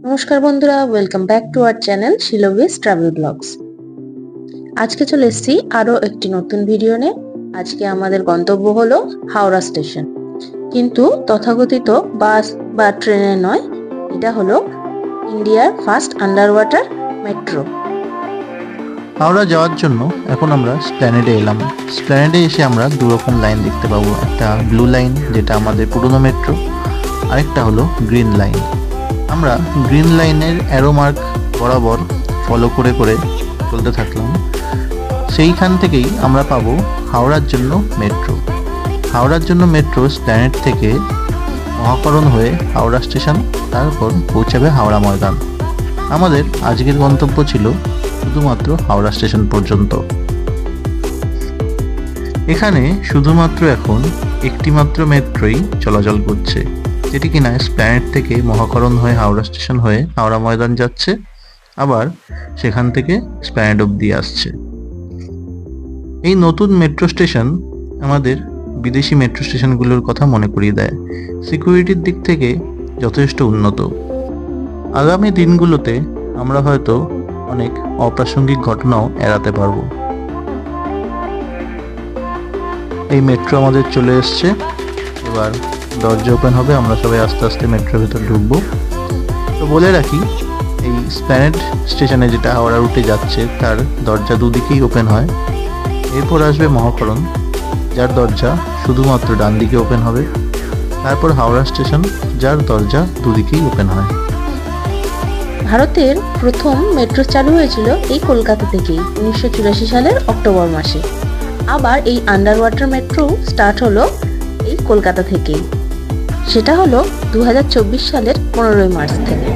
নমস্কার বন্ধুরা, welcome back to our channel শিলভিস ট্রাভেল ব্লগস। আজকে চলে এসেছি আরো একটি নতুন ভিডিও নিয়ে। আজকে আমাদের গন্তব্য হলো হাওড়া স্টেশন, কিন্তু তথাকথিত বাস বা ট্রেনে নয়, এটা হলো ইন্ডিয়ার first under water metro. Howrah যাওয়ার জন্য এখন আমরা স্প্ল্যানেডে এলাম। স্প্ল্যানেডে এসে আমরা দু রকম লাইন দেখতে পাবো, একটা ব্লু লাইন যেটা আমাদের পুরনো মেট্রো, আরেকটা হলো গ্রিন লাইন। আমরা গ্রিন লাইনের অ্যারো মার্ক বরাবর ফলো করে করে চলতে থাকলাম। সেইখান থেকেই আমরা পাবো হাওড়ার জন্য মেট্রো। হাওড়ার জন্য মেট্রো স্প্ল্যানেড থেকে মহাকরণ হয়ে হাওড়া স্টেশন, তারপর পৌঁছাবে হাওড়া ময়দান। আমাদের আজকের গন্তব্য ছিল শুধুমাত্র হাওড়া স্টেশন পর্যন্ত। এখানে শুধুমাত্র এখন একটি মাত্র মেট্রোই চলাচল করছে, যেটি কিনা স্প্ল্যানেড থেকে মহাকরণ হয়ে হাওড়া স্টেশন হয়ে হাওড়া ময়দান যাচ্ছে, আবার সেখান থেকে স্প্ল্যানেড অব্দি আসছে। এই নতুন মেট্রো স্টেশন আমাদের বিদেশি মেট্রো স্টেশনগুলোর কথা মনে করিয়ে দেয়। সিকিউরিটির দিক থেকে যথেষ্ট উন্নত। আগামী দিনগুলোতে আমরা হয়তো অনেক অপ্রাসঙ্গিক ঘটনাও এড়াতে পারবো। এই মেট্রো আমাদের চলে এসছে, এবার দরজা ওপেন হবে, আমরা সবাই আস্তে আস্তে মেট্রোর ভেতর ঢুকবো। তো বলে রাখি, এই স্প্ল্যানেড স্টেশনে যেটা হাওড়া রুটে যাচ্ছে তার দরজা দুদিকেই ওপেন হয়। এরপর আসবে মহাকরণ, যার দরজা শুধুমাত্র ডান দিকে ওপেন হবে। তারপর হাওড়া স্টেশন, যার দরজা দুদিকেই ওপেন হয়। ভারতের প্রথম মেট্রো চালু হয়েছিল এই কলকাতা থেকেই 1984 সালের অক্টোবর মাসে। আবার এই আন্ডার ওয়াটার মেট্রো স্টার্ট হলো এই কলকাতা থেকেই, সেটা হলো 2024 সালের 15 মার্চ থেকে।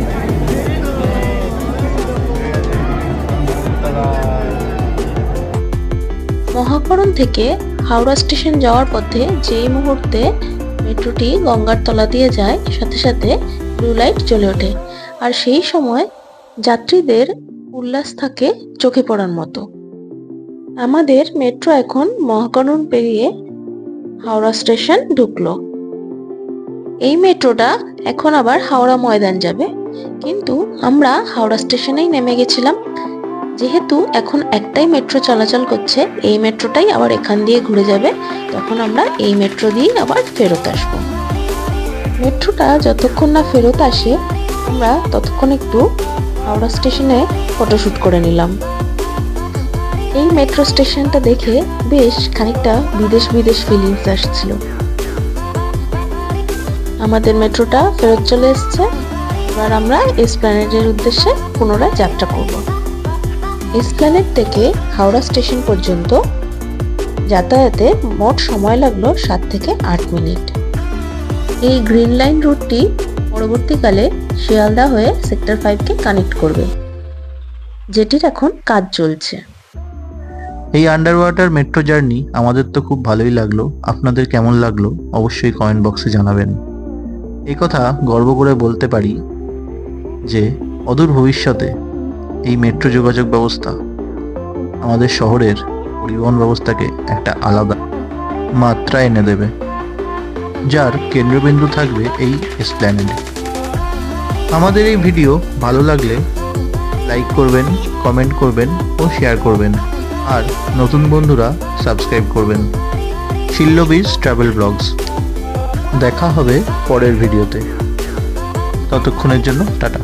মহাকরণ থেকে হাওড়া স্টেশন যাওয়ার পথে যেই মুহূর্তে মেট্রোটি গঙ্গার তলা দিয়ে যায়, সাথে সাথে ব্লু লাইট জ্বলে ওঠে, আর সেই সময় যাত্রীদের উল্লাস থাকে চোখে পড়ার মতো। আমাদের মেট্রো এখন মহাকরণ পেরিয়ে হাওড়া স্টেশন ঢুকলো। এই মেট্রোটা এখন আবার হাওড়া ময়দান যাবে, কিন্তু আমরা হাওড়া স্টেশনেই নেমে গেছিলাম। যেহেতু এখন একটাই মেট্রো চলাচল করছে, এই মেট্রোটাই আবার এখান দিয়ে ঘুরে যাবে, তখন আমরা এই মেট্রো দিয়েই আবার ফেরত আসবো। মেট্রোটা যতক্ষণ না ফেরত আসে, আমরা ততক্ষণ একটু হাওড়া স্টেশনে ফটোশ্যুট করে নিলাম। এই মেট্রো স্টেশনটা দেখে বেশ খানিকটা বিদেশ বিদেশ ফিলিংস আসছিল। আমাদের মেট্রোটা ফেরত চলে এসছে, এবার আমরা এসপ্ল্যানেডের উদ্দেশ্যে পুনরায় যাত্রা করব। এসপ্ল্যানেড থেকে হাওড়া স্টেশন পর্যন্ত যাতায়াতে মোট সময় লাগলো 7 থেকে 8 মিনিট। এই গ্রিন লাইন রুটটি পরবর্তীকালে শিয়ালদা হয়ে সেক্টর 5কে কানেক্ট করবে, যেটির এখন কাজ চলছে। এই আন্ডার ওয়াটার মেট্রো জার্নি আমাদের তো খুব ভালোই লাগলো। আপনাদের কেমন লাগলো অবশ্যই কমেন্ট বক্সে জানাবেন। এই কথা গর্ব করে বলতে পারি যে অদূর ভবিষ্যতে এই মেট্রো যোগাযোগ ব্যবস্থা আমাদের শহরের পরিবহন ব্যবস্থাকে একটা আলাদা মাত্রা এনে দেবে, যার কেন্দ্রবিন্দু থাকবে এই এসপ্ল্যানেডে। আমাদের এই ভিডিও ভালো লাগলে লাইক করবেন, কমেন্ট করবেন ও শেয়ার করবেন, আর নতুন বন্ধুরা সাবস্ক্রাইব করবেন। শিল্লবীজ ট্রাভেল ব্লগস। দেখা হবে পরের ভিডিওতে, ততক্ষণের জন্য টাটা।